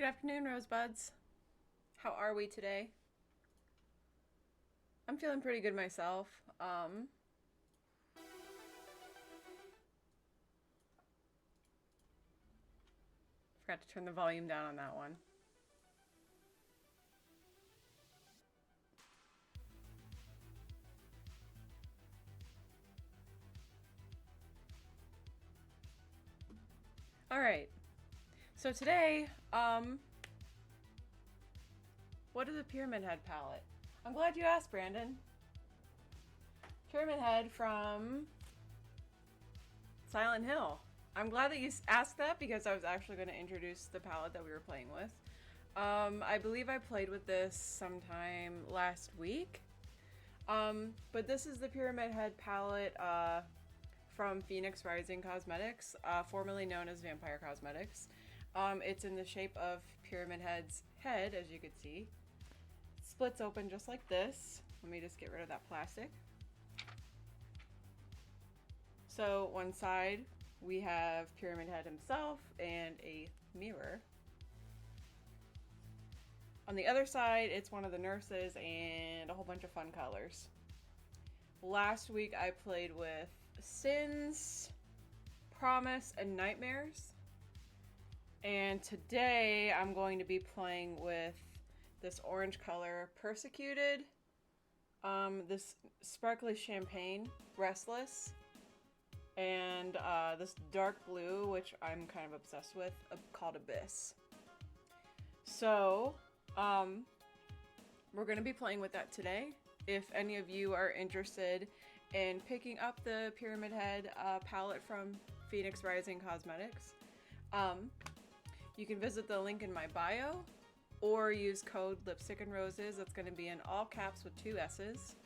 Good afternoon, Rosebuds. How are we today? I'm feeling pretty good myself. Forgot to turn the volume down on that one. All right. So today, what is a Pyramid Head palette? I'm glad you asked, Brandon. Pyramid Head from Silent Hill. I'm glad that you asked that because I was actually going to introduce the palette that we were playing with. I believe I played with this sometime last week. But this is the Pyramid Head palette from Phoenix Rising Cosmetics, formerly known as Vampire Cosmetics. It's in the shape of Pyramid Head's head, as you can see. It splits open just like this. Let me just get rid of that plastic. So one side we have Pyramid Head himself and a mirror. On the other side, it's one of the nurses and a whole bunch of fun colors. Last week I played with Sins, Promise, and Nightmares. And today I'm going to be playing with this orange color, Persecuted, this sparkly champagne, Restless, and this dark blue, which I'm kind of obsessed with, called Abyss. So, we're going to be playing with that today. If any of you are interested in picking up the Pyramid Head palette from Phoenix Rising Cosmetics, you can visit the link in my bio or use code Lipsticknrosess. That's going to be in all caps with 2 S's.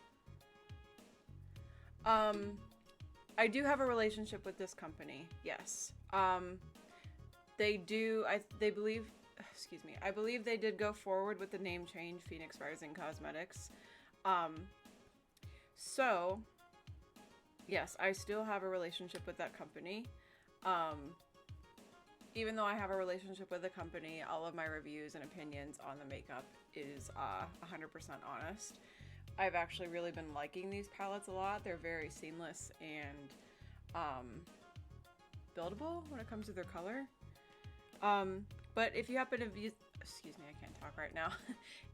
I do have a relationship with this company, yes. They do, I believe they did go forward with the name change, Phoenix Rising Cosmetics. So, yes, I still have a relationship with that company. Even though I have a relationship with the company, all of my reviews and opinions on the makeup is 100% honest. I've actually really been liking these palettes a lot. They're very seamless and buildable when it comes to their color. But if you happen to use, excuse me, I can't talk right now.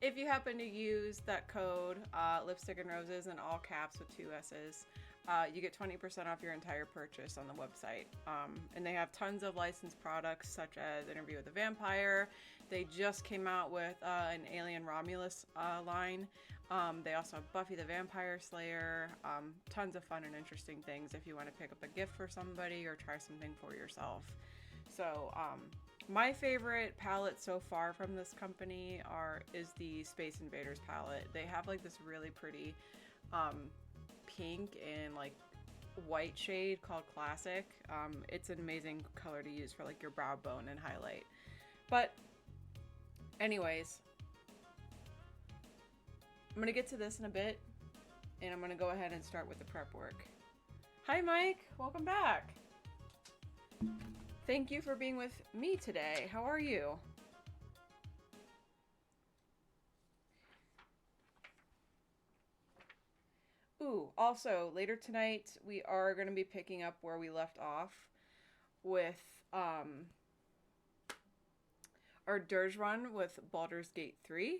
If you happen to use that code, Lipsticknrosess in all caps with 2 S's, you get 20% off your entire purchase on the website. And they have tons of licensed products such as Interview with the Vampire. They just came out with an Alien Romulus line. They also have Buffy the Vampire Slayer. Tons of fun and interesting things if you want to pick up a gift for somebody or try something for yourself. So, my favorite palette so far from this company is the Space Invaders palette. They have like this really pretty pink and like white shade called Classic. It's an amazing color to use for like your brow bone and highlight. But anyways, I'm gonna get to this in a bit and I'm gonna go ahead and start with the prep work. Hi Mike, welcome back. Thank you for being with me today. How are you? Ooh, also, later tonight, we are going to be picking up where we left off with our Dirge run with Baldur's Gate 3.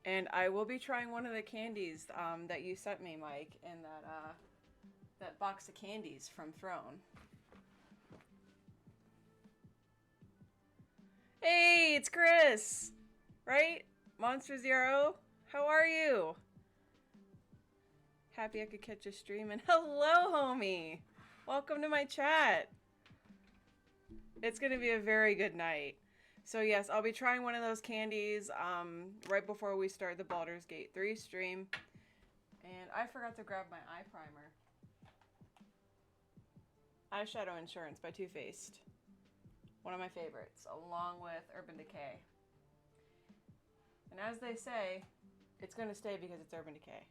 And I will be trying one of the candies that you sent me, Mike, in that box of candies from Throne. Hey, it's Chris! Right? Monster Zero? How are you? Happy I could catch a stream, and hello, homie! Welcome to my chat! It's gonna be a very good night. So yes, I'll be trying one of those candies right before we start the Baldur's Gate 3 stream. And I forgot to grab my eye primer. Eyeshadow Insurance by Too Faced. One of my favorites, along with Urban Decay. And as they say, it's going to stay because it's Urban Decay.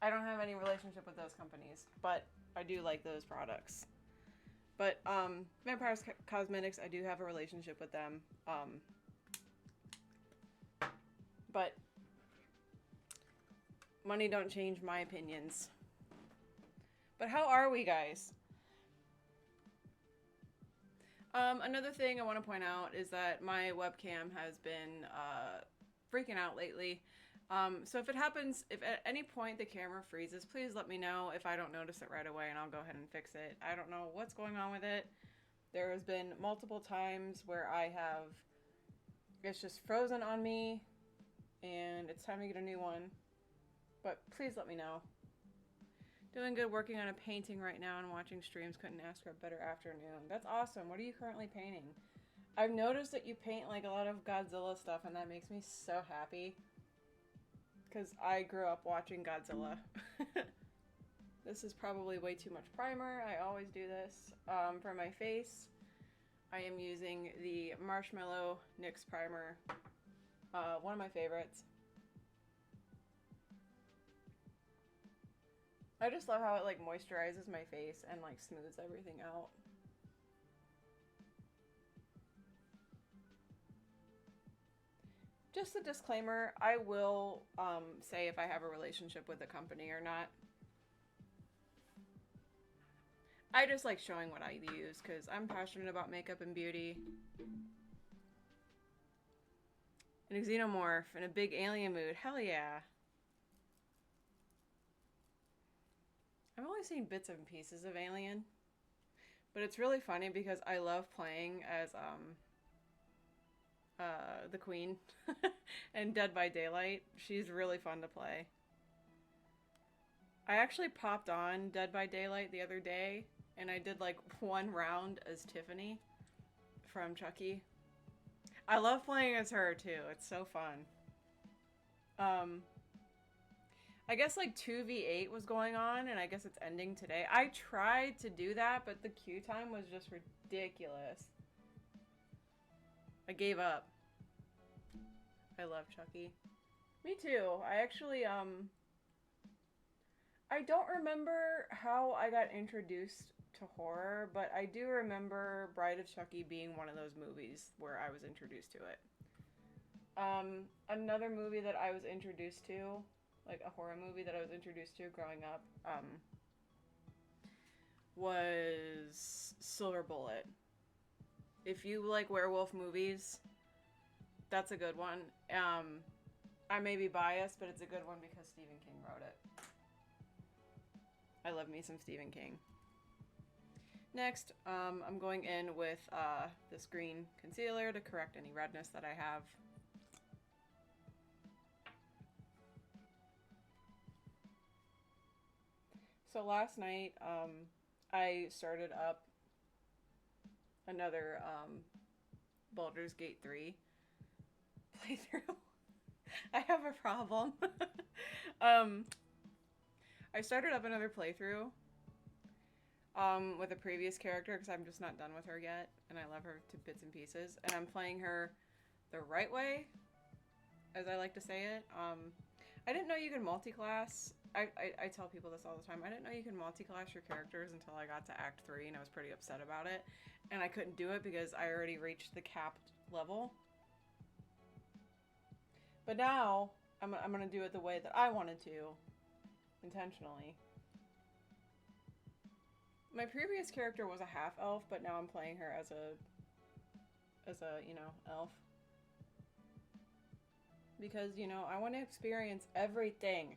I don't have any relationship with those companies, but I do like those products. But Vampire Cosmetics, I do have a relationship with them. But money don't change my opinions. But how are we, guys? Another thing I want to point out is that my webcam has been freaking out lately. So if it happens, if at any point the camera freezes, please let me know if I don't notice it right away and I'll go ahead and fix it. I don't know what's going on with it. There has been multiple times where it's just frozen on me and it's time to get a new one. But please let me know. Doing good, working on a painting right now and watching streams. Couldn't ask for a better afternoon. That's awesome. What are you currently painting? I've noticed that you paint like a lot of Godzilla stuff and that makes me so happy. Because I grew up watching Godzilla. This is probably way too much primer. I always do this. For my face, I am using the Marshmallow NYX primer. One of my favorites. I just love how it like moisturizes my face and like smooths everything out. Just a disclaimer, I will say if I have a relationship with a company or not. I just like showing what I use because I'm passionate about makeup and beauty. And a xenomorph in a big alien mood. Hell yeah. I've only seen bits and pieces of Alien. But it's really funny because I love playing as the Queen in Dead by Daylight. She's really fun to play. I actually popped on Dead by Daylight the other day and I did like one round as Tiffany from Chucky. I love playing as her too. It's so fun. I guess like 2v8 was going on and I guess it's ending today. I tried to do that, but the queue time was just ridiculous. I gave up. I love Chucky. Me too. I actually, I don't remember how I got introduced to horror, but I do remember Bride of Chucky being one of those movies where I was introduced to it. Another movie that I was introduced to, like a horror movie that I was introduced to growing up, was Silver Bullet. If you like werewolf movies, that's a good one. I may be biased, but it's a good one because Stephen King wrote it. I love me some Stephen King. Next, I'm going in with this green concealer to correct any redness that I have. So last night, I started up another Baldur's Gate 3 playthrough. I have a problem. I started up another playthrough with a previous character because I'm just not done with her yet, and I love her to bits and pieces, and I'm playing her the right way, as I like to say it. I didn't know you could multi-class. I tell people this all the time. I didn't know you could multi-class your characters until I got to Act 3, and I was pretty upset about it. And I couldn't do it because I already reached the capped level. But now, I'm going to do it the way that I wanted to, intentionally. My previous character was a half-elf, but now I'm playing her as a, you know, elf. Because, you know, I want to experience everything.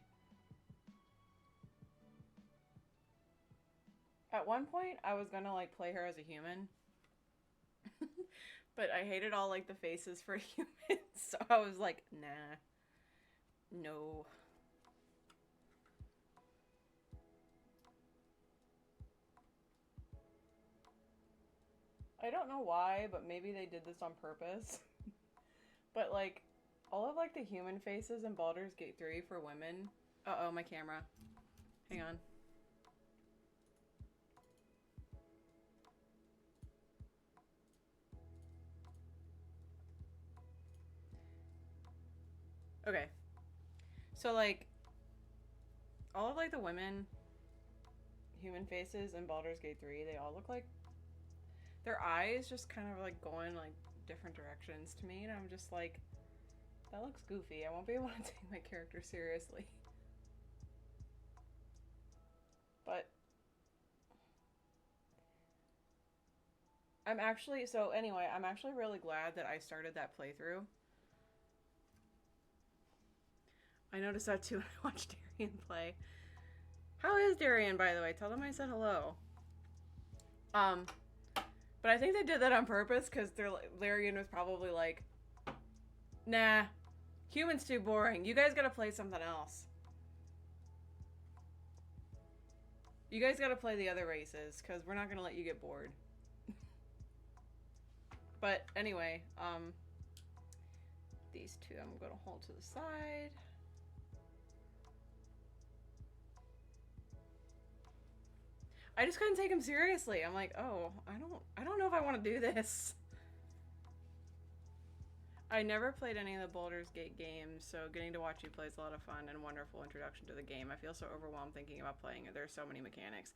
At one point, I was gonna, like, play her as a human. But I hated all, like, the faces for humans, so I was like, nah. No. I don't know why, but maybe they did this on purpose. But, like, all of, like, the human faces in Baldur's Gate 3 for women... Uh-oh, my camera. Hang on. Okay. So, like, all of, like, the women human faces in Baldur's Gate 3, they all look like their eyes just kind of, like, going, like, different directions to me, and I'm just like, That looks goofy. I won't be able to take my character seriously. But I'm actually really glad that I started that playthrough. I noticed that too when I watched Darian play. How is Darian, by the way? Tell them I said hello. But I think they did that on purpose because Darian was probably like, nah, humans too boring. You guys gotta play something else. You guys gotta play the other races because we're not gonna let you get bored. But anyway, these two I'm gonna hold to the side. I just couldn't take him seriously. I'm like, oh, I don't know if I want to do this. I never played any of the Baldur's Gate games, so getting to watch you play is a lot of fun and wonderful introduction to the game. I feel so overwhelmed thinking about playing it. There's so many mechanics.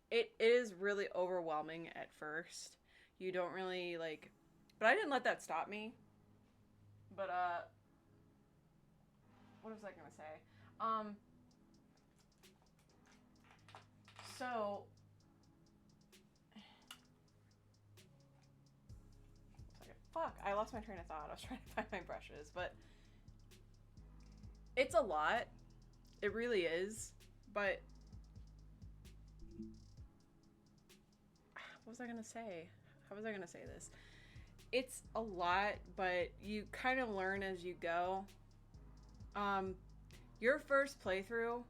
It is really overwhelming at first. You don't really like, but I didn't let that stop me. But what was I gonna say? So. Fuck, I lost my train of thought. I was trying to find my brushes, but it's a lot. It really is. But what was I gonna say? How was I gonna say this? It's a lot, but you kind of learn as you go. Your first playthrough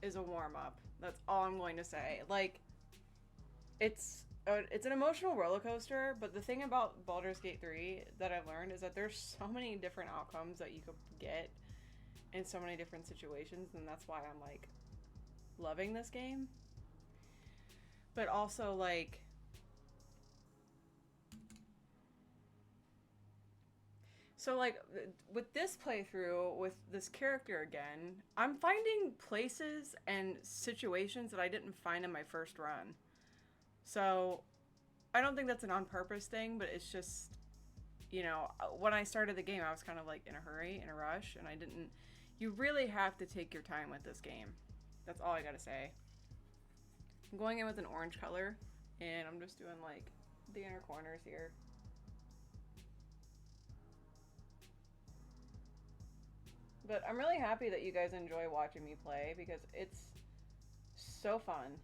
is a warm-up. That's all I'm going to say. Like, it's an emotional roller coaster, but the thing about Baldur's Gate 3 that I've learned is that there's so many different outcomes that you could get in so many different situations, and that's why I'm like loving this game. But also like with this playthrough with this character again, I'm finding places and situations that I didn't find in my first run. So, I don't think that's an on-purpose thing, but it's just, you know, when I started the game, I was kind of like in a hurry, in a rush, and you really have to take your time with this game. That's all I gotta say. I'm going in with an orange color, and I'm just doing like the inner corners here. But I'm really happy that you guys enjoy watching me play because it's so fun.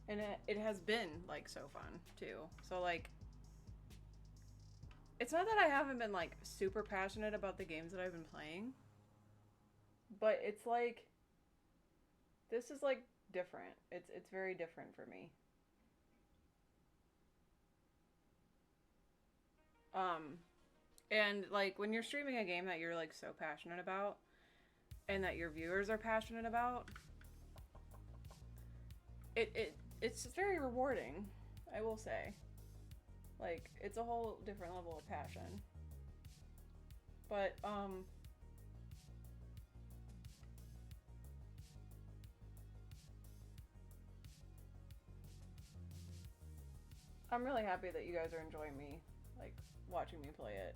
And it has been, like, so fun, too. So, like, it's not that I haven't been, like, super passionate about the games that I've been playing. But it's, like, this is, like, different. It's very different for me. And, like, when you're streaming a game that you're, like, so passionate about, and that your viewers are passionate about, it's very rewarding, I will say. Like, it's a whole different level of passion. But, I'm really happy that you guys are enjoying me, like, watching me play it.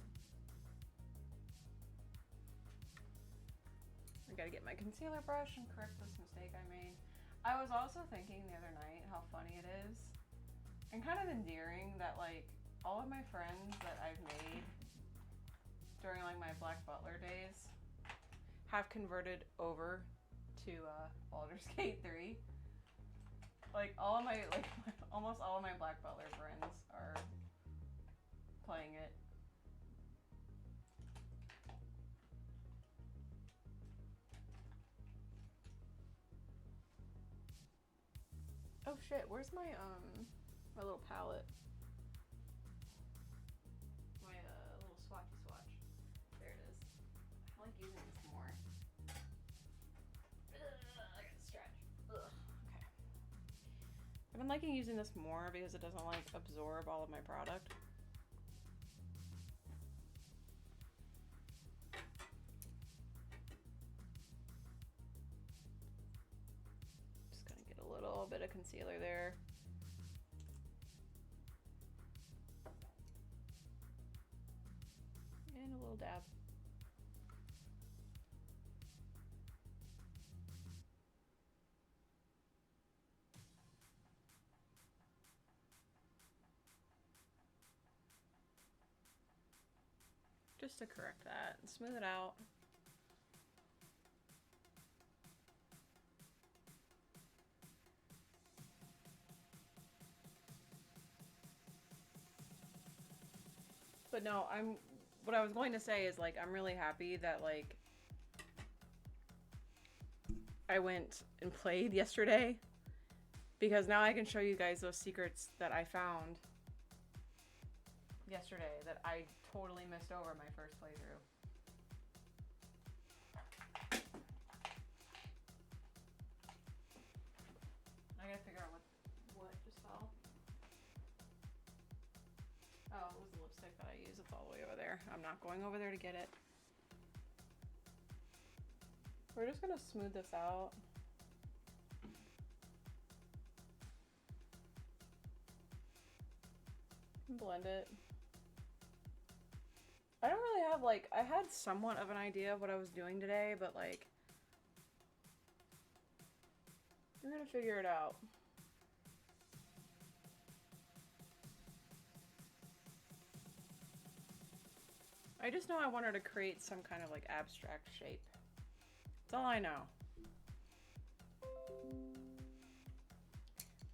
I gotta get my concealer brush and correct this mistake I made. I was also thinking the other night how funny it is and kind of endearing that, like, all of my friends that I've made during, like, my Black Butler days have converted over to Baldur's Gate 3. Like, all of my, like, almost all of my Black Butler friends are playing it. Oh shit, where's my little palette? My little swatchy swatch. There it is. I like using this more. I gotta stretch. Ugh. Okay. I've been liking using this more because it doesn't like absorb all of my product. Just gonna get a little bit of concealer there. And a little dab. Just to correct that and smooth it out. But no, what I was going to say is, like, I'm really happy that, like, I went and played yesterday, because now I can show you guys those secrets that I found yesterday that I totally missed over my first playthrough. I gotta figure out what just fell. Oh, it was the lipstick that I used. It's all the way over there. I'm not going over there to get it. We're just gonna smooth this out. Blend it. I don't really have, like, I had somewhat of an idea of what I was doing today, but, like, I'm gonna figure it out. I just know I wanted to create some kind of, like, abstract shape. That's all I know.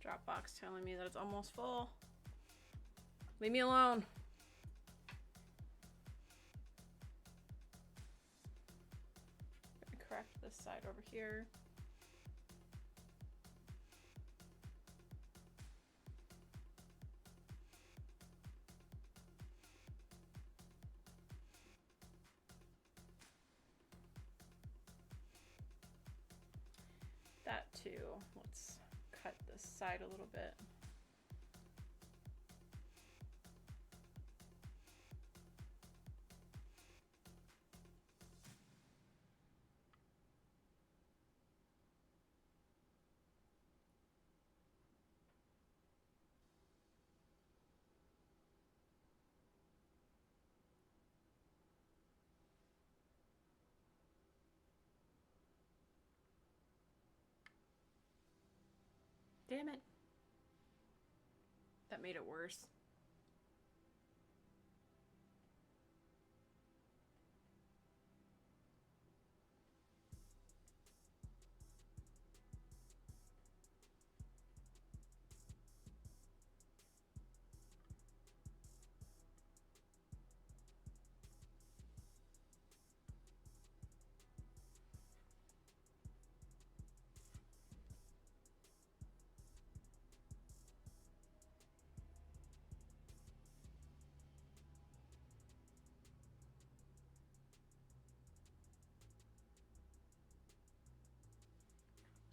Dropbox telling me that it's almost full. Leave me alone. I'm gonna correct this side over here. That too. Let's cut this side a little bit. Damn it. That made it worse.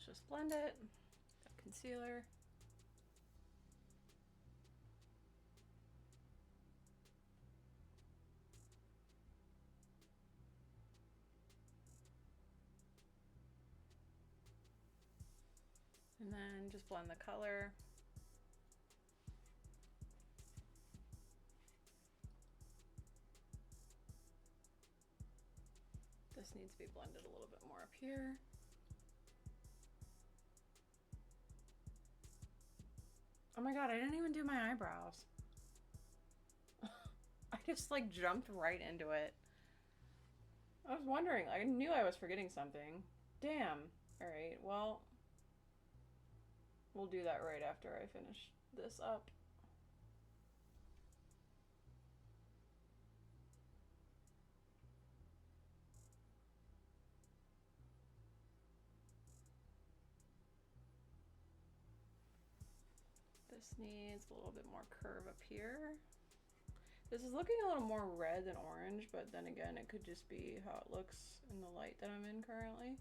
Let's just blend it. Got concealer. And then just blend the color. This needs to be blended a little bit more up here. Oh my god, I didn't even do my eyebrows. I just, like, jumped right into it. I was wondering, I knew I was forgetting something. Damn. Alright, well, we'll do that right after I finish this up. This needs a little bit more curve up here. This is looking a little more red than orange, but then again, it could just be how it looks in the light that I'm in currently.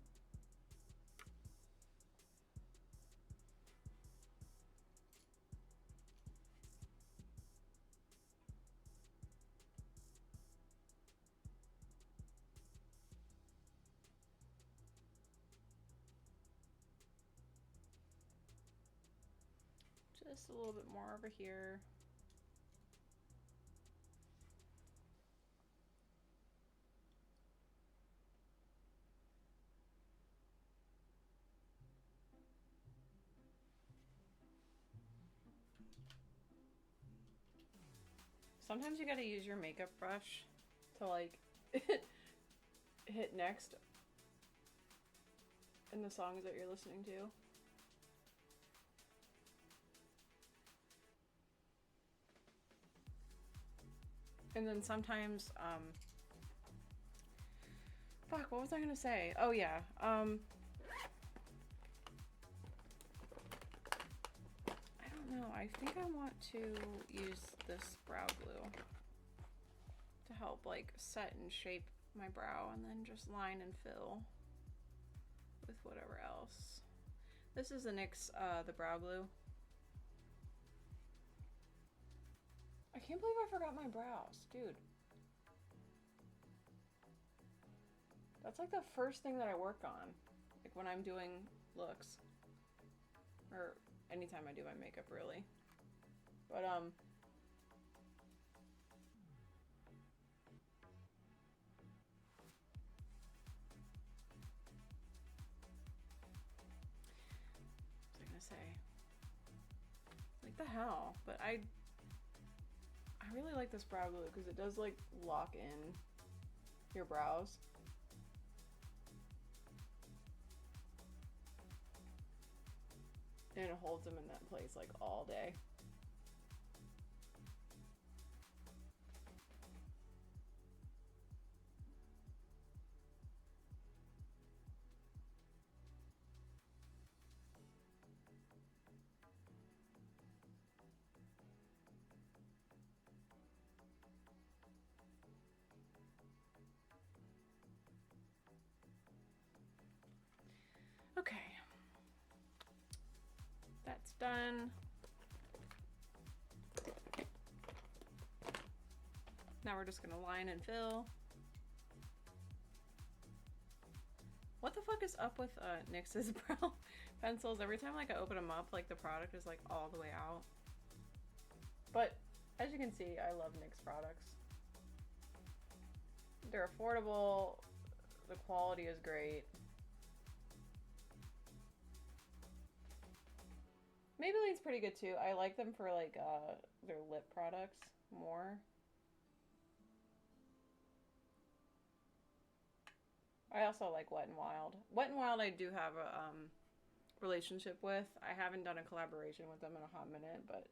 Just a little bit more over here. Sometimes you gotta use your makeup brush to like hit next in the songs that you're listening to. And then sometimes, fuck, what was I gonna say? Oh yeah, I don't know, I think I want to use this brow glue to help like set and shape my brow, and then just line and fill with whatever else. This is the NYX, the brow glue. I can't believe I forgot my brows, dude. That's like the first thing that I work on, like when I'm doing looks, or anytime I do my makeup, really. But what was I gonna say? Like the hell, but I really like this brow glue because it does like lock in your brows. And it holds them in that place like all day. Okay. That's done. Now we're just gonna line and fill. What the fuck is up with NYX's brow pencils? Every time like I open them up, like the product is like all the way out. But as you can see, I love NYX products. They're affordable, the quality is great. Maybelline's pretty good too. I like them for like their lip products more. I also like Wet n Wild. Wet n Wild I do have a relationship with. I haven't done a collaboration with them in a hot minute, but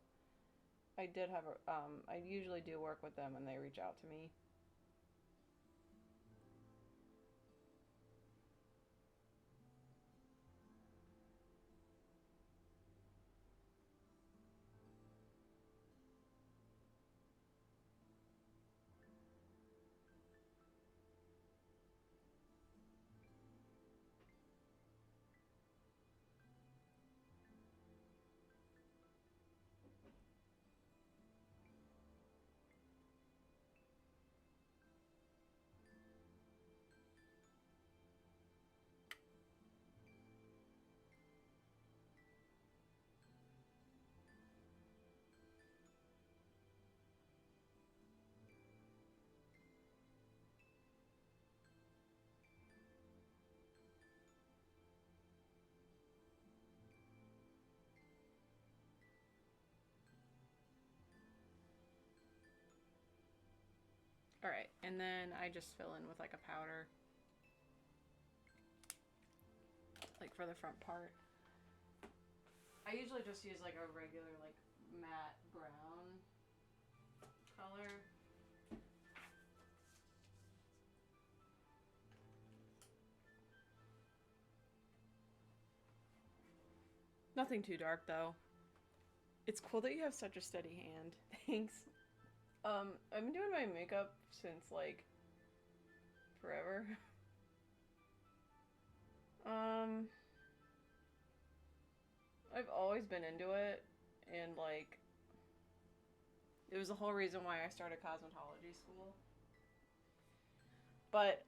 I did have a, I usually do work with them and they reach out to me. All right, and then I just fill in with like a powder, like for the front part. I usually just use like a regular like matte brown color. Nothing too dark though. It's cool that you have such a steady hand. Thanks. I've been doing my makeup since like forever. I've always been into it, and like it was the whole reason why I started cosmetology school. But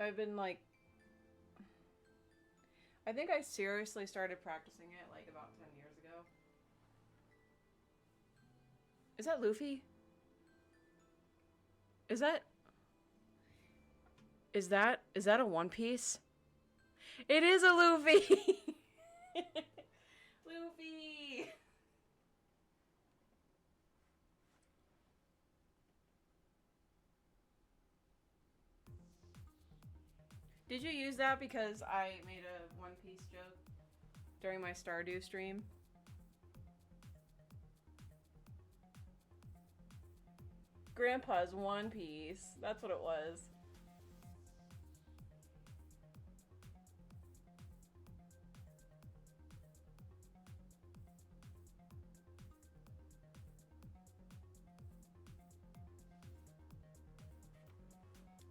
I've been like, I think I seriously started practicing it like about 10 years ago. Is that Luffy? Is that is that a One Piece? It is a Luffy. Luffy. Did you use that because I made a One Piece joke during my Stardew stream? Grandpa's One Piece. That's what it was.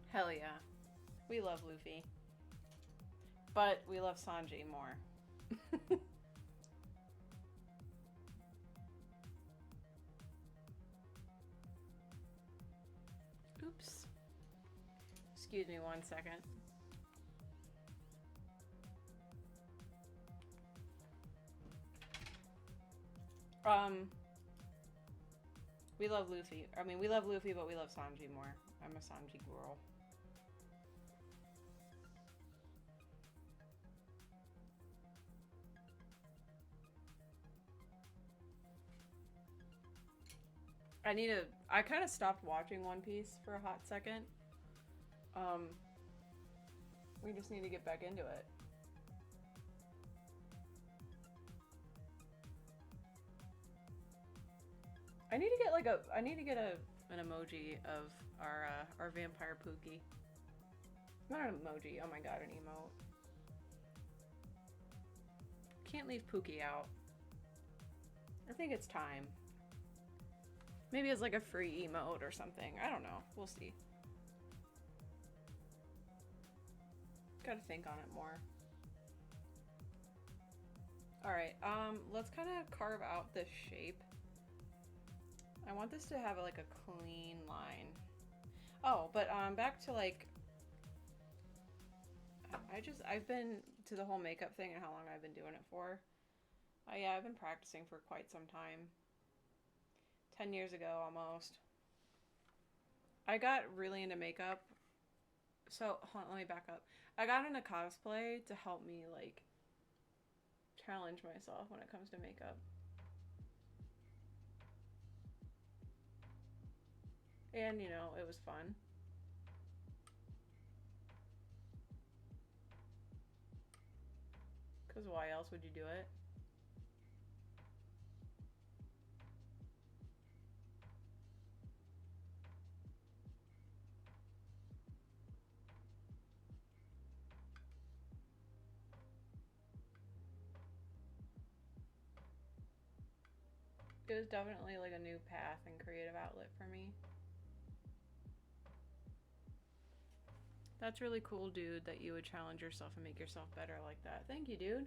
Hell yeah. We love Luffy. But we love Sanji more. Oops. Excuse me 1 second. We love Luffy. I mean, we love Luffy, but we love Sanji more. I'm a Sanji girl. I kind of stopped watching One Piece for a hot second. We just need to get back into it. I need to get an emoji of our vampire Pookie. Not an emoji, oh my god, an emote. Can't leave Pookie out. I think it's time. Maybe it's like a free emote or something. I don't know. We'll see. Gotta think on it more. Alright, let's kind of carve out this shape. I want this to have like a clean line. Oh, but back to like... I've been to the whole makeup thing and how long I've been doing it for. Yeah, I've been practicing for quite some time. 10 years ago, almost. I got really into makeup. So, hold on, let me back up. I got into cosplay to help me, like, challenge myself when it comes to makeup. And, you know, it was fun. Because why else would you do it? It was definitely like a new path and creative outlet for me. That's really cool, dude, that you would challenge yourself and make yourself better like that. Thank you, dude.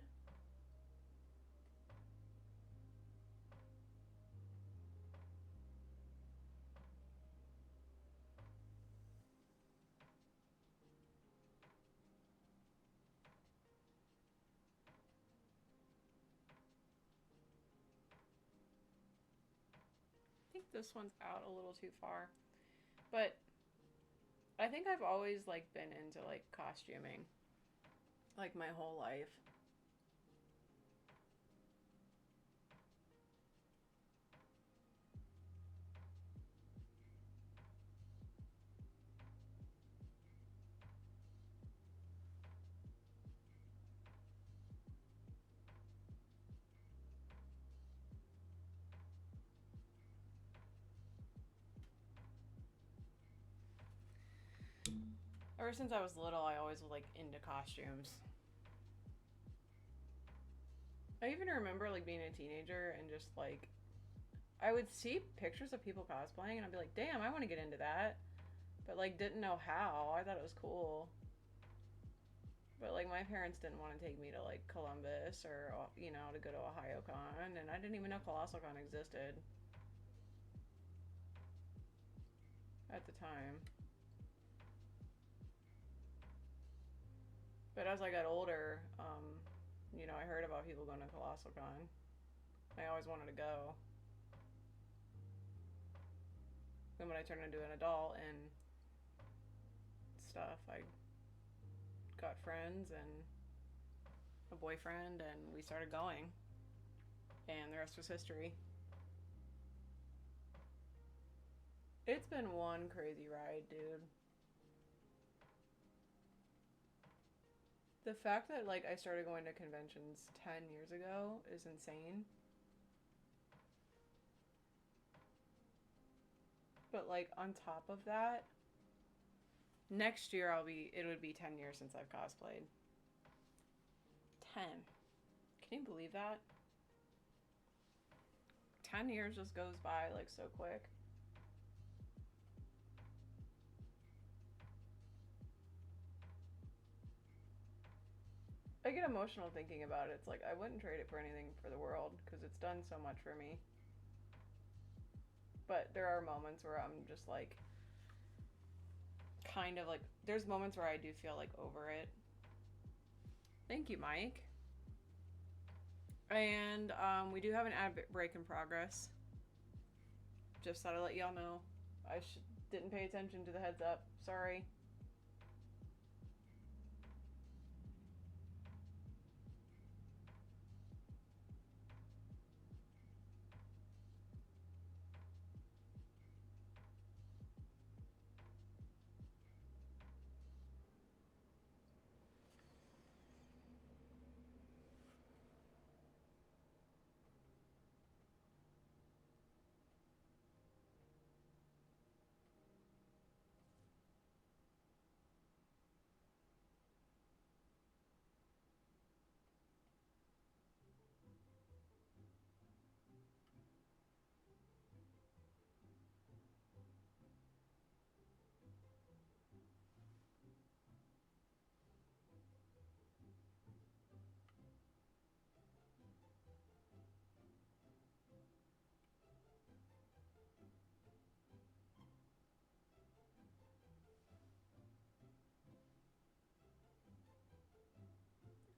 I think this one's out a little too far. But I think I've always like been into like costuming. Like my whole life. Ever since I was little, I always was like into costumes. I even remember like being a teenager and just like I would see pictures of people cosplaying and I'd be like, damn, I want to get into that. But like didn't know how. I thought it was cool. But like my parents didn't want to take me to like Columbus or, you know, to go to OhioCon, and I didn't even know ColossalCon existed at the time. But as I got older, I heard about people going to Colossal Con. I always wanted to go. Then when I turned into an adult and stuff, I got friends and a boyfriend, and we started going. And the rest was history. It's been one crazy ride, dude. The fact that like I started going to conventions 10 years ago is insane. But like on top of that, next year it would be 10 years since I've cosplayed. 10. Can you believe that? 10 years just goes by like so quick. I get emotional thinking about it. It's like I wouldn't trade it for anything for the world because it's done so much for me. But there are moments where I'm just like kind of like there's moments where I do feel like over it. Thank you, Mike. And we do have an ad break in progress. Just thought I'd let y'all know. I didn't pay attention to the heads up. Sorry.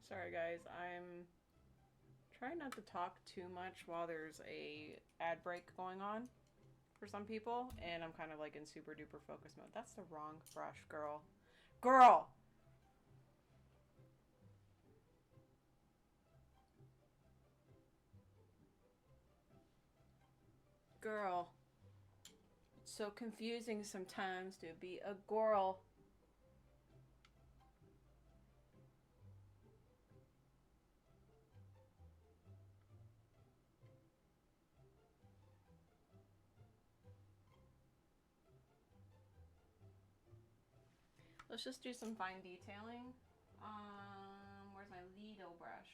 Sorry guys, I'm trying not to talk too much while there's a ad break going on for some people, and I'm kind of like in super duper focus mode. That's the wrong brush, girl. Girl! Girl. It's so confusing sometimes to be a girl. Let's just do some fine detailing. Where's my little brush?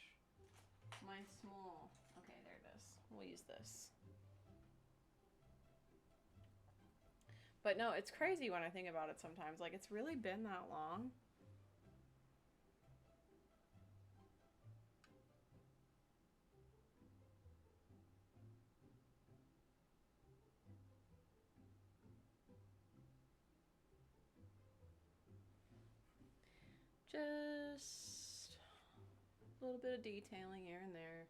Mine's small. Okay, there it is. We'll use this. But no, it's crazy when I think about it sometimes. Like, it's really been that long. Just a little bit of detailing here and there.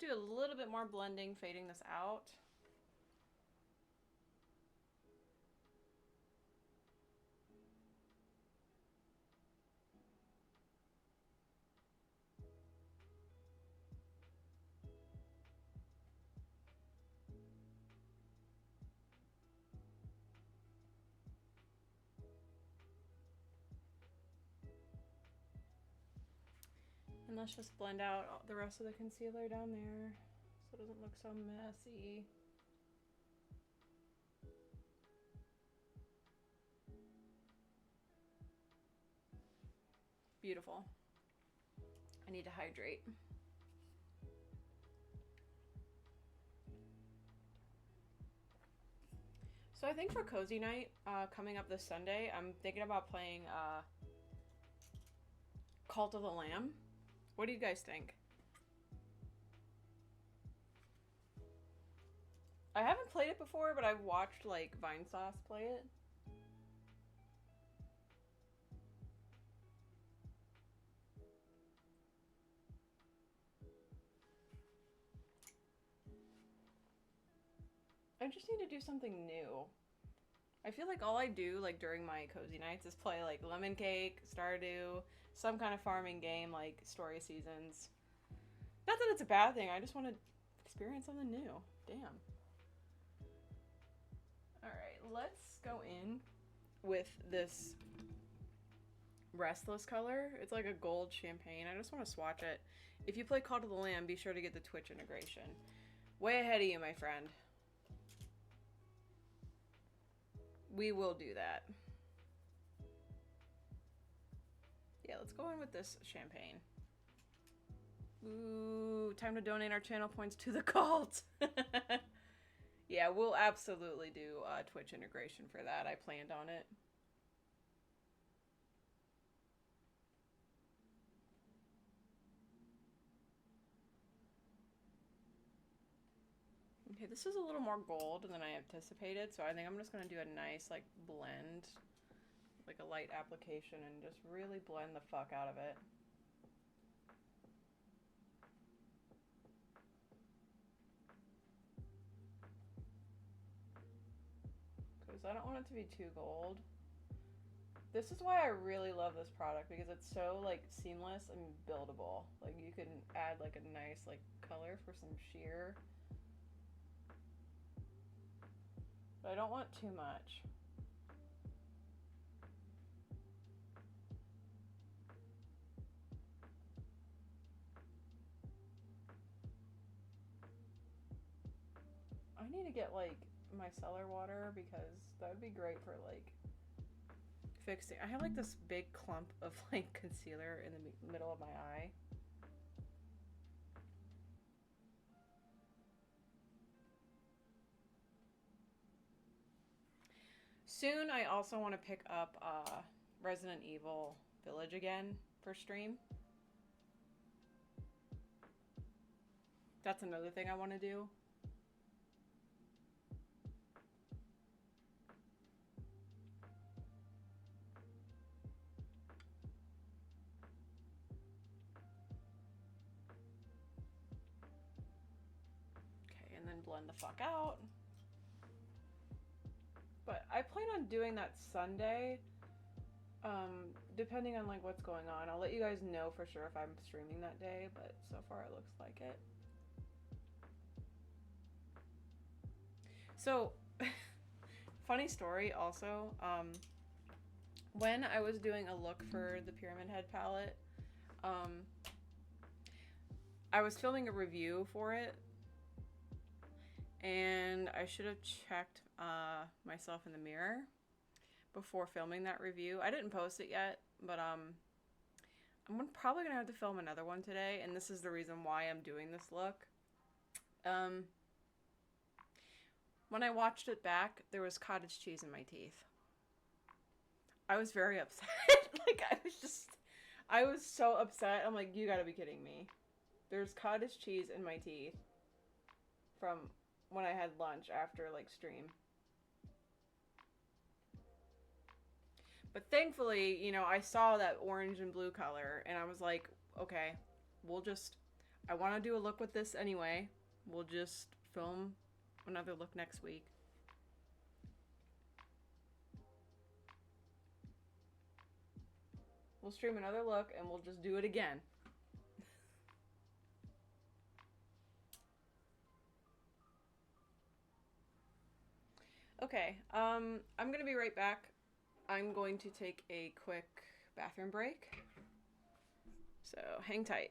Let's do a little bit more blending, fading this out. And let's just blend out the rest of the concealer down there so it doesn't look so messy. Beautiful. I need to hydrate. So I think for cozy night coming up this Sunday, I'm thinking about playing Cult of the Lamb. What do you guys think? I haven't played it before, but I've watched like Vinesauce play it. I just need to do something new. I feel like all I do like during my cozy nights is play like Lemon Cake, Stardew, some kind of farming game like Story Seasons. Not that it's a bad thing, I just want to experience something new. Damn. Alright, let's go in with this Restless color. It's like a gold champagne. I just want to swatch it. If you play Call to the Lamb, be sure to get the Twitch integration. Way ahead of you, my friend. We will do that. Yeah, let's go in with this champagne. Ooh, time to donate our channel points to the cult. Yeah, we'll absolutely do Twitch integration for that. I planned on it. Okay, this is a little more gold than I anticipated, so I think I'm just going to do a nice, like, blend, like a light application, and just really blend the fuck out of it. Because I don't want it to be too gold. This is why I really love this product, because it's so, like, seamless and buildable. Like, you can add, like, a nice, like, color for some sheer. But I don't want too much. I need to get like micellar water because that would be great for like fixing. I have like this big clump of like concealer in the middle of my eye. Soon I also want to pick up Resident Evil Village again for stream. That's another thing I want to do. Okay, and then blend the fuck out. But I plan on doing that Sunday, depending on like what's going on. I'll let you guys know for sure if I'm streaming that day, but so far it looks like it. So, funny story also, when I was doing a look for the Pyramid Head palette, I was filming a review for it, and I should have checked myself in the mirror before filming that review. I didn't post it yet, but I'm probably gonna have to film another one today, and this is the reason why I'm doing this look. When I watched it back, there was cottage cheese in my teeth. I was very upset. Like, I was so upset. I'm like, you gotta be kidding me. There's cottage cheese in my teeth from when I had lunch after, like, stream. But thankfully, you know, I saw that orange and blue color, and I was like, okay, I want to do a look with this anyway. We'll just film another look next week. We'll stream another look, and we'll just do it again. Okay, I'm gonna be right back. I'm going to take a quick bathroom break. So hang tight.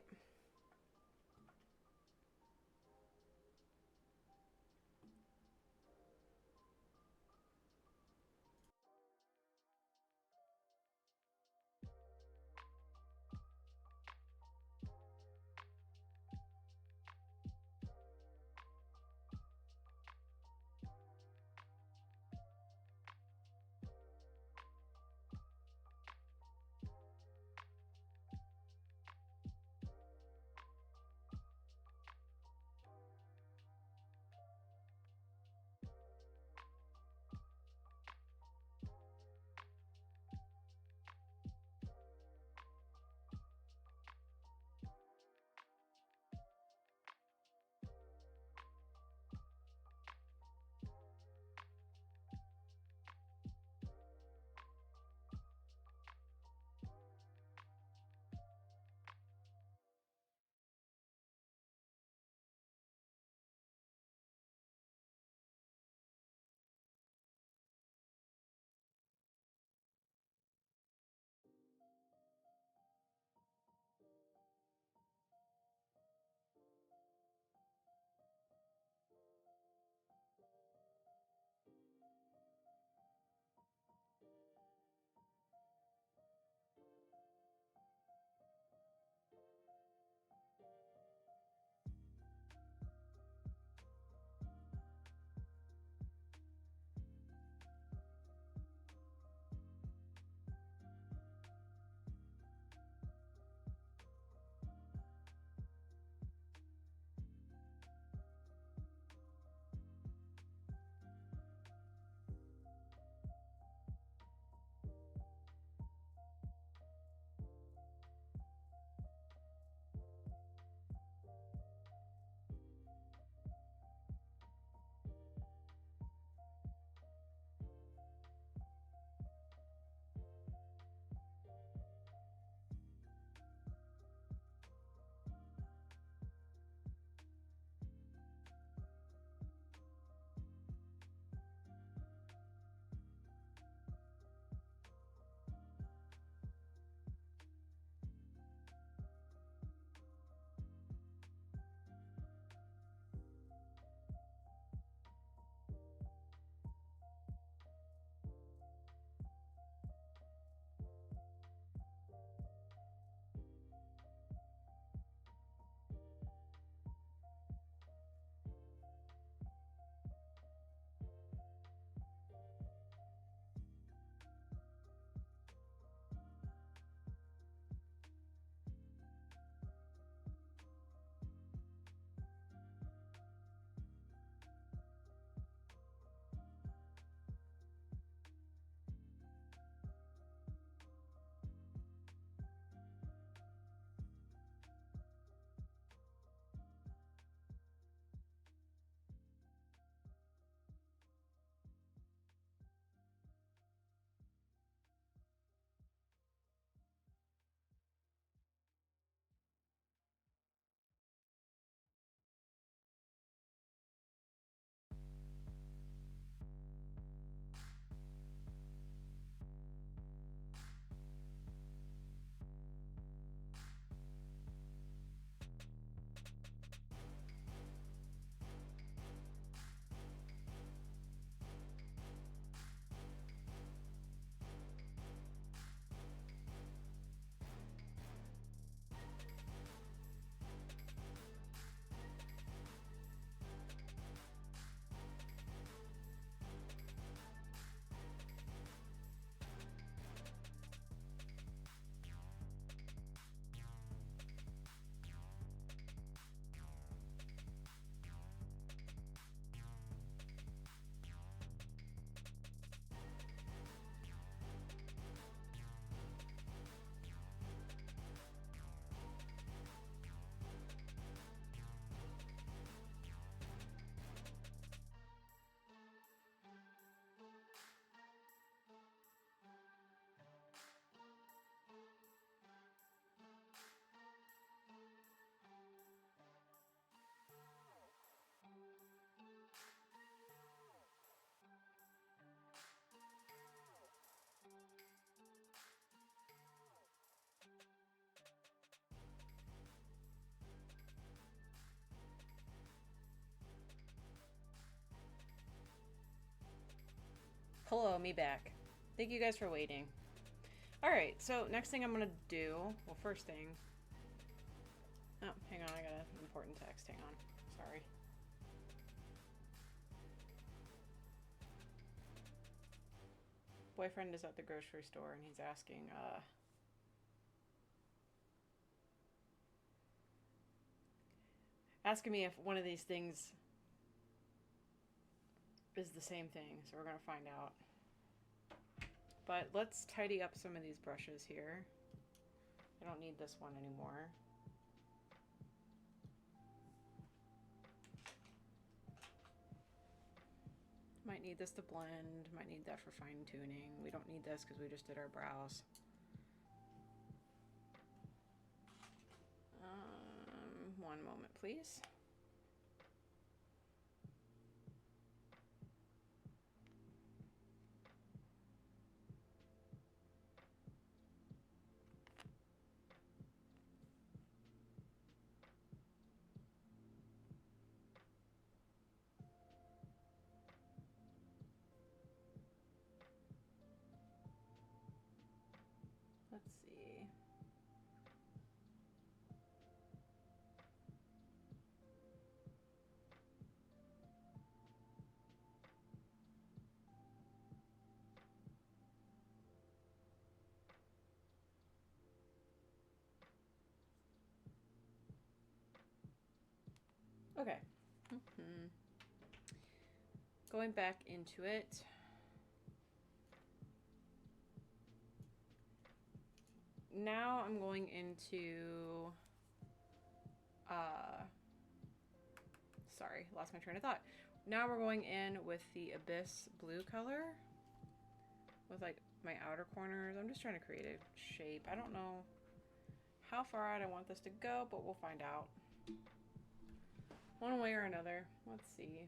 Hello, me back. Thank you guys for waiting. Alright, so next thing I'm gonna do, well, first thing. Oh, hang on, I got an important text. Hang on. Sorry. Boyfriend is at the grocery store and he's asking me if one of these things is the same thing, so we're gonna find out. But let's tidy up some of these brushes here. I don't need this one anymore. Might need this to blend, might need that for fine tuning. We don't need this because we just did our brows. One moment, please. Let's see. Okay. Going back into it. Now I'm going into, sorry, lost my train of thought. Now we're going in with the Abyss blue color with like my outer corners. I'm just trying to create a shape. I don't know how far out I want this to go, but we'll find out. One way or another. Let's see.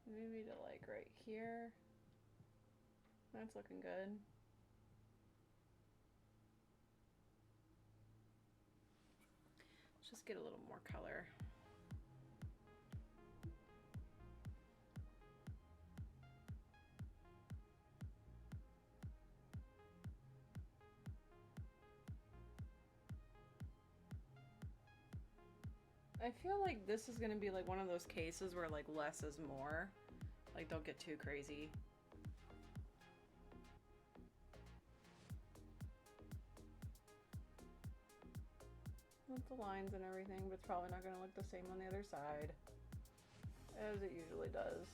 Maybe to like right here. That's looking good. Let's just get a little more color. I feel like this is gonna be like one of those cases where like less is more. Like don't get too crazy. With the lines and everything, but it's probably not gonna look the same on the other side as it usually does.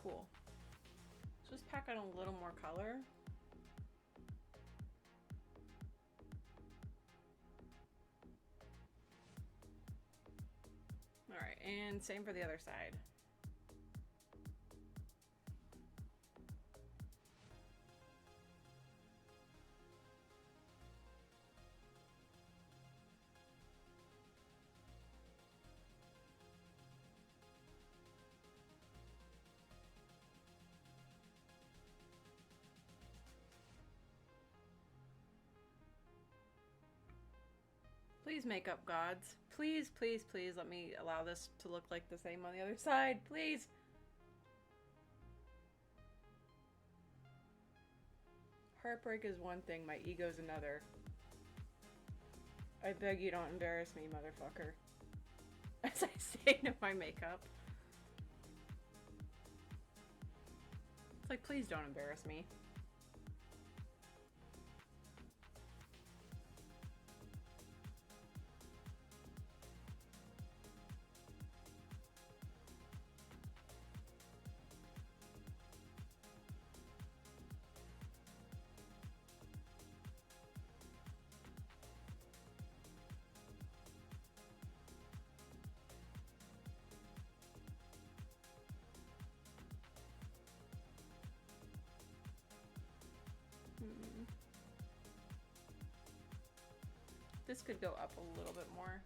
Cool. Let's just pack on a little more color. All right, and same for the other side. Please, makeup gods. Please, please, please let me allow this to look like the same on the other side. Please. Heartbreak is one thing, my ego's another. I beg you don't embarrass me, motherfucker. As I say to my makeup. It's like, please don't embarrass me. This could go up a little bit more.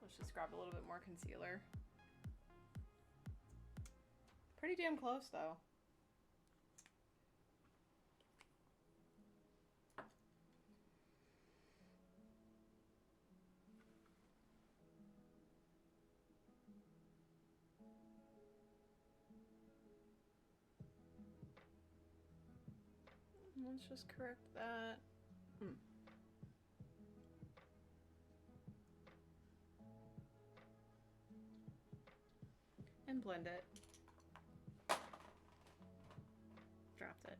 Let's just grab a little bit more concealer. Pretty damn close though. Let's just correct that. And blend it. Dropped it.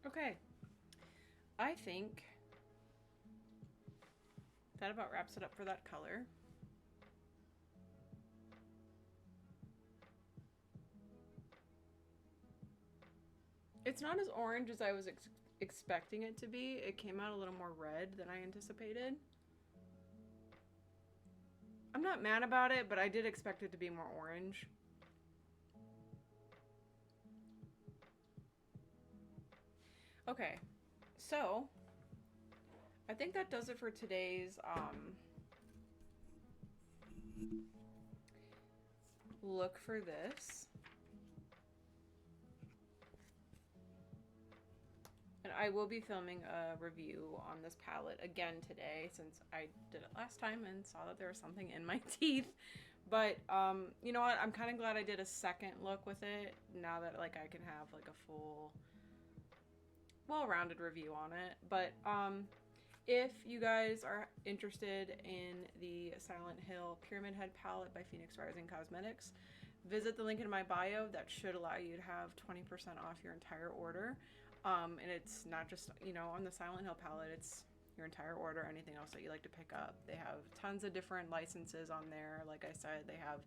Okay, I think that about wraps it up for that color. It's not as orange as I was expecting it to be. It came out a little more red than I anticipated. I'm not mad about it, but I did expect it to be more orange. Okay, so I think that does it for today's look for this. And I will be filming a review on this palette again today since I did it last time and saw that there was something in my teeth. But you know what? I'm kind of glad I did a second look with it now that like I can have like a full well-rounded review on it. But if you guys are interested in the Silent Hill Pyramid Head palette by Phoenix Rising Cosmetics, visit the link in my bio. That should allow you to have 20% off your entire order. And it's not just, you know, on the Silent Hill palette, it's your entire order, anything else that you like to pick up. They have tons of different licenses on there. Like I said, they have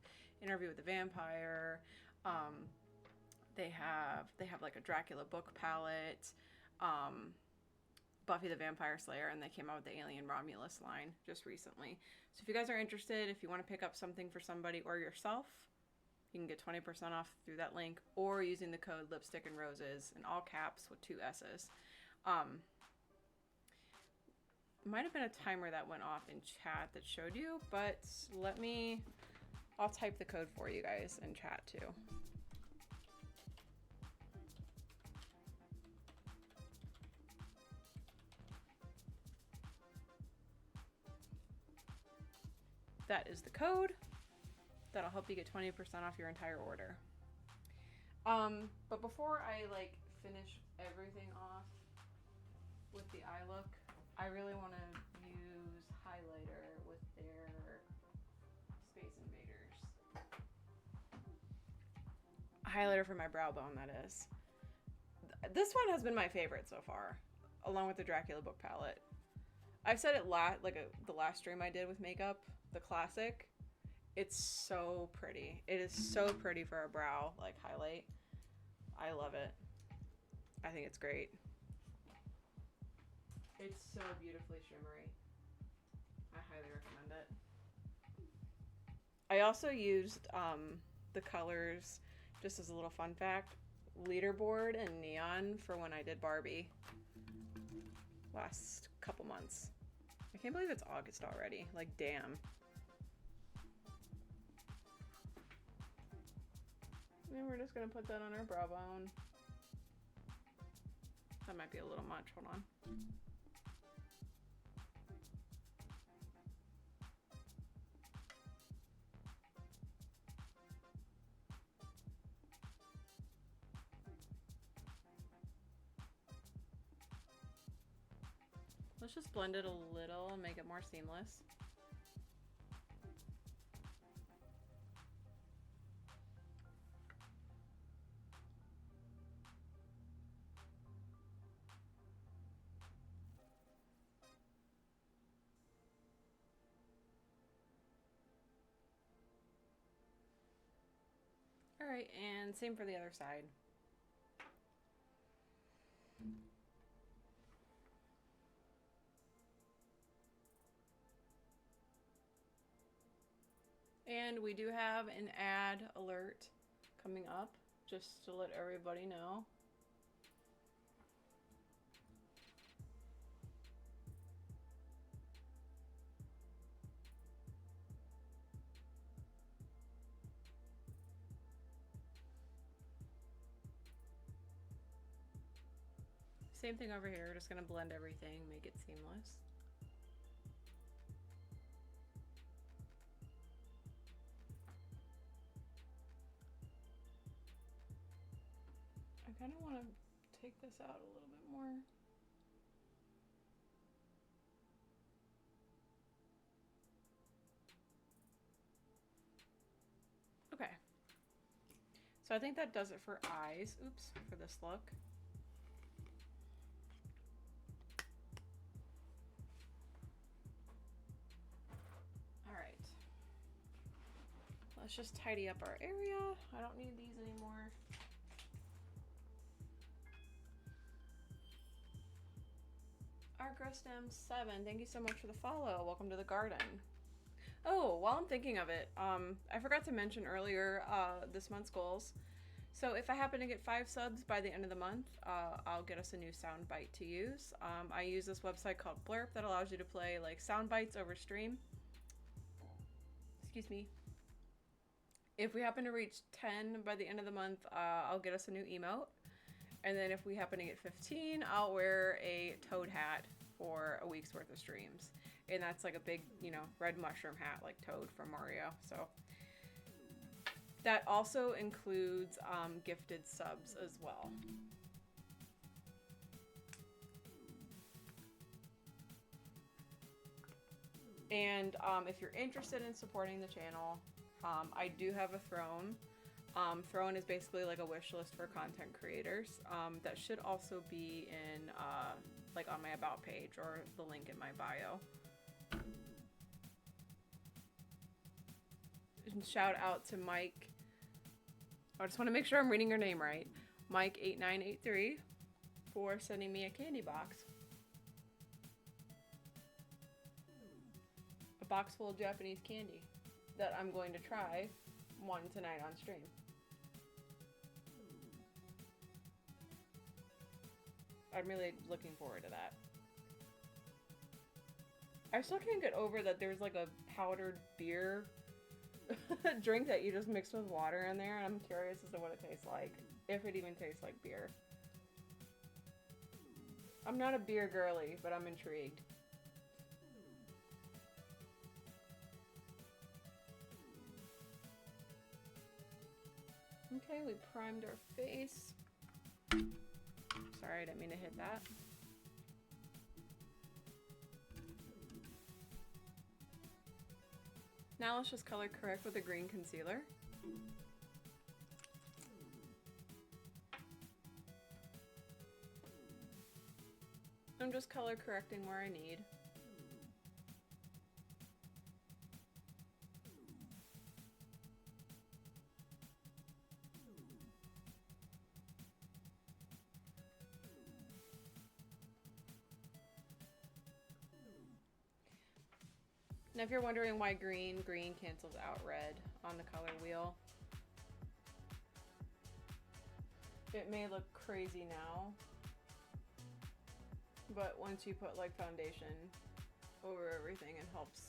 Interview with the Vampire. They have like a Dracula book palette. Buffy the Vampire Slayer, and they came out with the Alien Romulus line just recently. So if you guys are interested, if you want to pick up something for somebody or yourself, you can get 20% off through that link or using the code Lipsticknrosess in all caps with 2 S's. Might have been a timer that went off in chat that showed you, but I'll type the code for you guys in chat too. That is the code. That'll help you get 20% off your entire order. But before I like finish everything off with the eye look, I really want to use highlighter with their Space Invaders. Highlighter for my brow bone, that is. This one has been my favorite so far, along with the Dracula book palette. I've said it the last stream I did with makeup, the classic. It's so pretty. It is so pretty for a brow like highlight. I love it. I think it's great. It's so beautifully shimmery. I highly recommend it. I also used the colors, just as a little fun fact, Leaderboard and Neon for when I did Barbie last couple months. I can't believe it's August already. Like, damn. And we're just gonna put that on our brow bone. That might be a little much. Hold on. Let's just blend it a little and make it more seamless. All right, and same for the other side. And we do have an ad alert coming up, just to let everybody know. Same thing over here, just gonna blend everything, make it seamless. I kind of want to take this out a little bit more. Okay. So I think that does it for eyes. Oops, for this look. All right. Let's just tidy up our area. I don't need these anymore. ArcGrowStem7, thank you so much for the follow. Welcome to the garden. Oh, while I'm thinking of it, I forgot to mention earlier this month's goals. So if I happen to get 5 subs by the end of the month, I'll get us a new sound bite to use. I use this website called Blurp that allows you to play like sound bites over stream. Excuse me. If we happen to reach 10 by the end of the month, I'll get us a new emote. And then if we happen to get 15, I'll wear a toad hat for a week's worth of streams. And that's like a big, you know, red mushroom hat like Toad from Mario. So that also includes gifted subs as well. And if you're interested in supporting the channel, I do have a throne. Throne is basically like a wish list for content creators. That should also be in like on my about page or the link in my bio. And shout out to Mike. I just want to make sure I'm reading your name right. Mike8983 for sending me a candy box. A box full of Japanese candy that I'm going to try one tonight on stream. I'm really looking forward to that. I still can't get over that there's like a powdered beer drink that you just mix with water in there, and I'm curious as to what it tastes like, if it even tastes like beer. I'm not a beer girly, but I'm intrigued. Okay, we primed our face. Sorry, I didn't mean to hit that. Now let's just color correct with a green concealer. I'm just color correcting where I need. Now if you're wondering why green cancels out red on the color wheel, it may look crazy now, but once you put like foundation over everything, it helps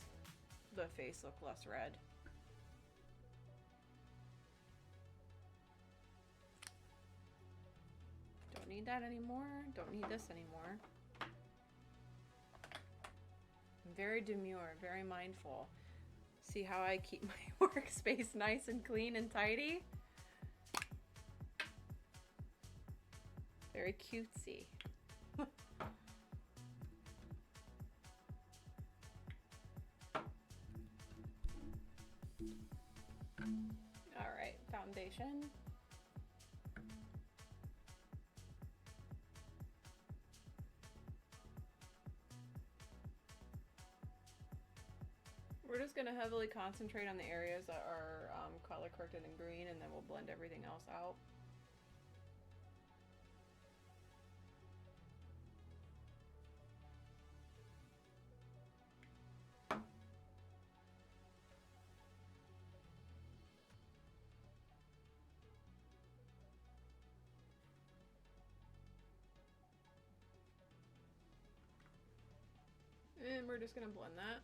the face look less red. Don't need that anymore, don't need this anymore. Very demure, very mindful. See how I keep my workspace nice and clean and tidy? Very cutesy. All right, foundation. We're just going to heavily concentrate on the areas that are color corrected in green, and then we'll blend everything else out. And we're just gonna blend that.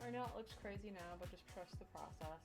I know it looks crazy now, but just trust the process.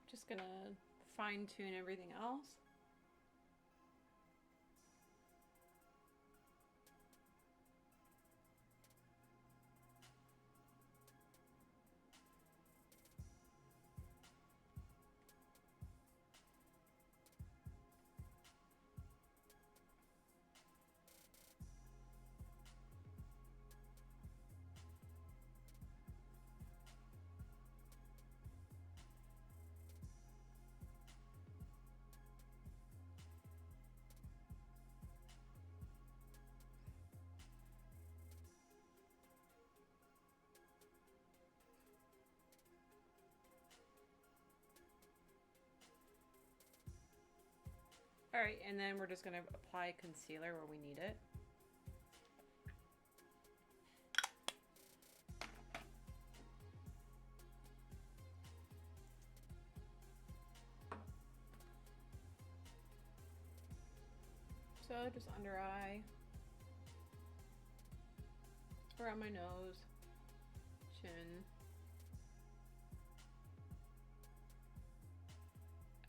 Just gonna fine tune everything else. All right, and then we're just gonna apply concealer where we need it. So just under eye, around my nose, chin,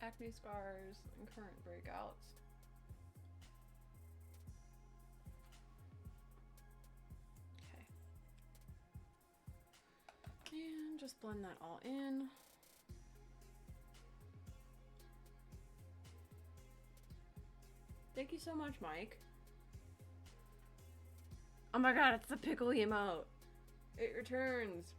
acne scars, and current breakouts. Okay. And just blend that all in. Thank you so much, Mike. Oh my god, it's the pickle emote. It returns.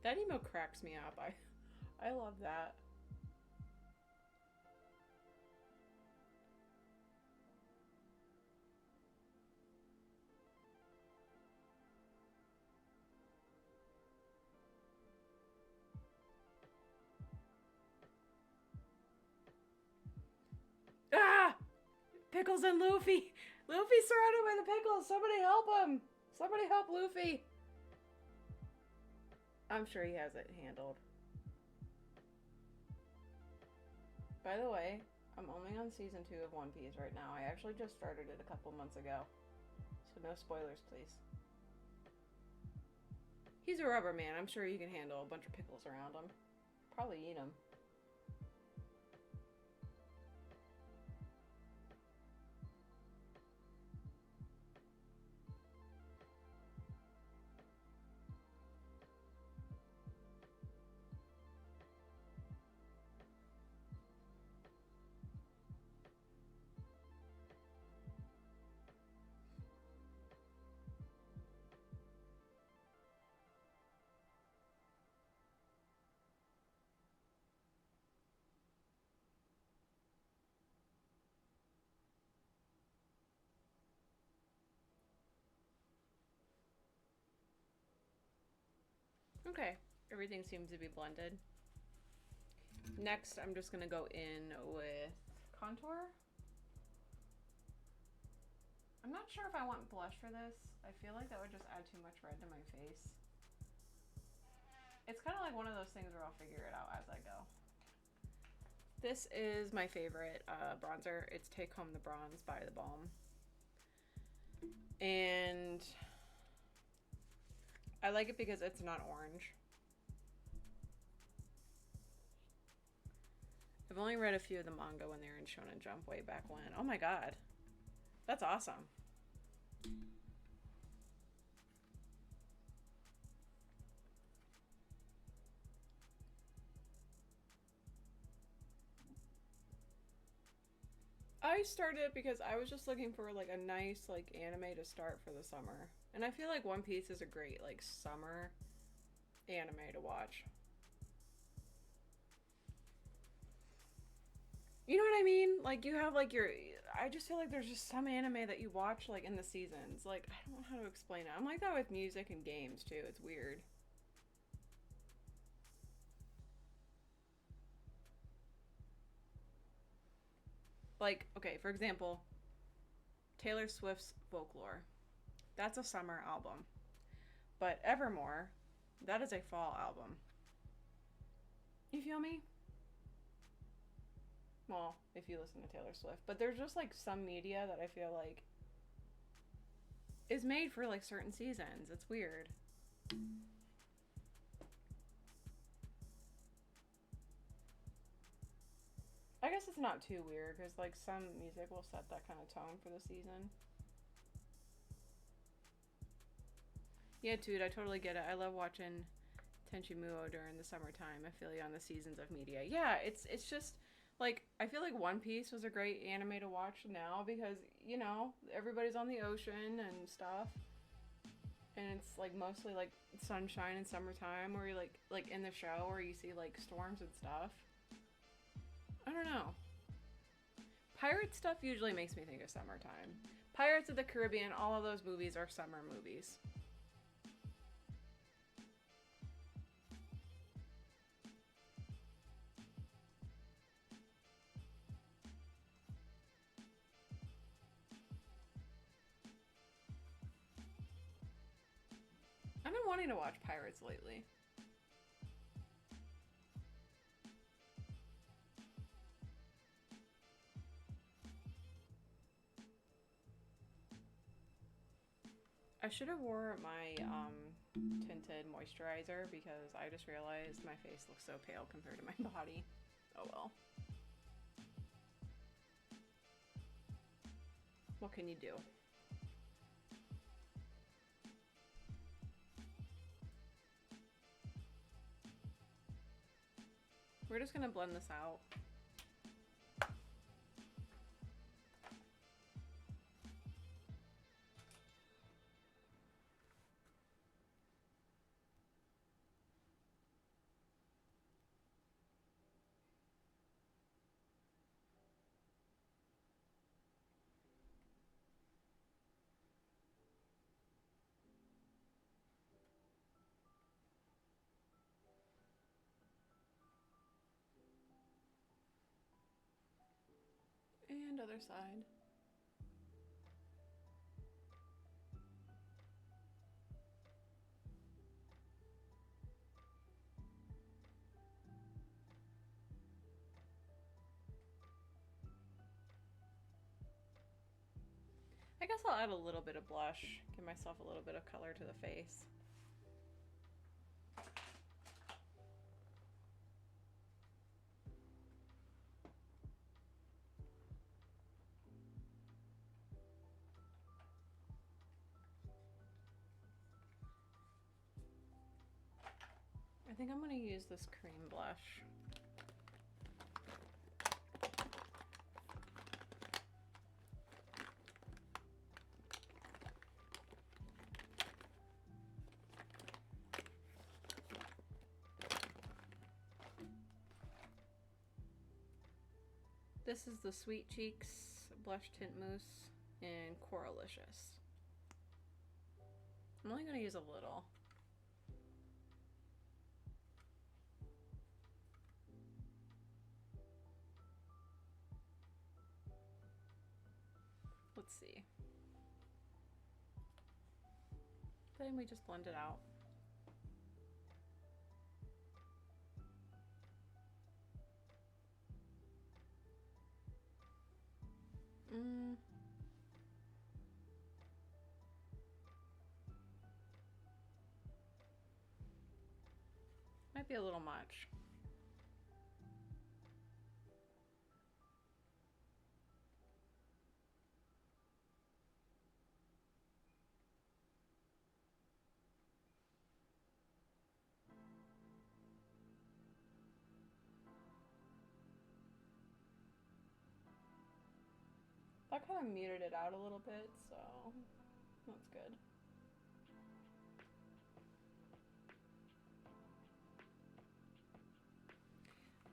That emote cracks me up. I love that. Ah! Pickles and Luffy! Luffy's surrounded by the pickles! Somebody help him! Somebody help Luffy! I'm sure he has it handled. By the way, I'm only on season 2 of One Piece right now. I actually just started it a couple months ago. So no spoilers, please. He's a rubber man. I'm sure he can handle a bunch of pickles around him. Probably eat them. Okay, everything seems to be blended. Next, I'm just gonna go in with contour. I'm not sure if I want blush for this. I feel like that would just add too much red to my face. It's kind of like one of those things where I'll figure it out as I go. This is my favorite bronzer. It's Take Home the Bronze by The Balm. And I like it because it's not orange. I've only read a few of the manga when they were in Shonen Jump way back when. Oh my god. That's awesome. I started because I was just looking for like a nice like anime to start for the summer. And I feel like One Piece is a great like summer anime to watch. You know what I mean? Like you have like I just feel like there's just some anime that you watch like in the seasons. Like I don't know how to explain it. I'm like that with music and games too. It's weird. Like, okay, for example, Taylor Swift's Folklore. That's a summer album. But Evermore, that is a fall album. You feel me? Well, if you listen to Taylor Swift. But there's just like some media that I feel like is made for like certain seasons. It's weird. I guess it's not too weird because like some music will set that kind of tone for the season. Yeah, dude, I totally get it. I love watching Tenchi Muo during the summertime. I feel you on the seasons of media. Yeah, it's just like I feel like One Piece was a great anime to watch now because you know everybody's on the ocean and stuff, and it's like mostly like sunshine and summertime, where you like in the show where you see like storms and stuff. I don't know. Pirate stuff usually makes me think of summertime. Pirates of the Caribbean, all of those movies are summer movies. I've been wanting to watch Pirates lately. I should have wore my tinted moisturizer because I just realized my face looks so pale compared to my body. Oh well. What can you do? We're just gonna blend this out. And other side. I guess I'll add a little bit of blush, give myself a little bit of color to the face. I think I'm going to use this cream blush. This is the Sweet Cheeks Blush Tint Mousse in Coralicious. I'm only going to use a little. Let's see. Then we just blend it out. Might be a little much. That kind of muted it out a little bit, so that's good.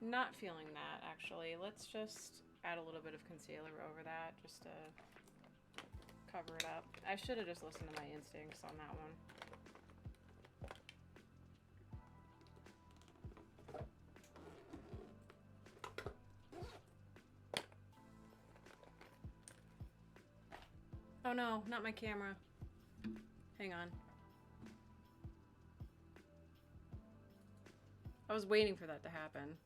Not feeling that, actually. Let's just add a little bit of concealer over that just to cover it up. I should have just listened to my instincts on that one. Oh no, not my camera. Hang on. I was waiting for that to happen.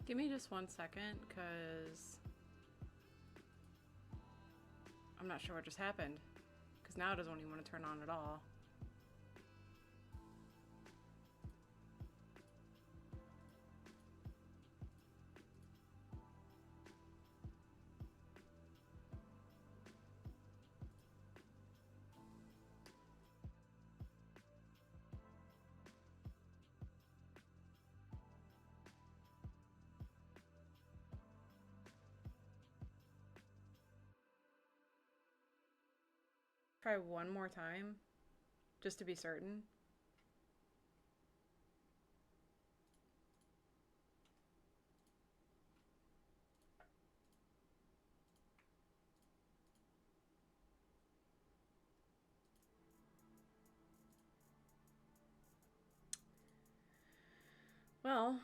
Give me just 1 second, because I'm not sure what just happened. Because now it doesn't even want to turn on at all. Try one more time, just to be certain. Well,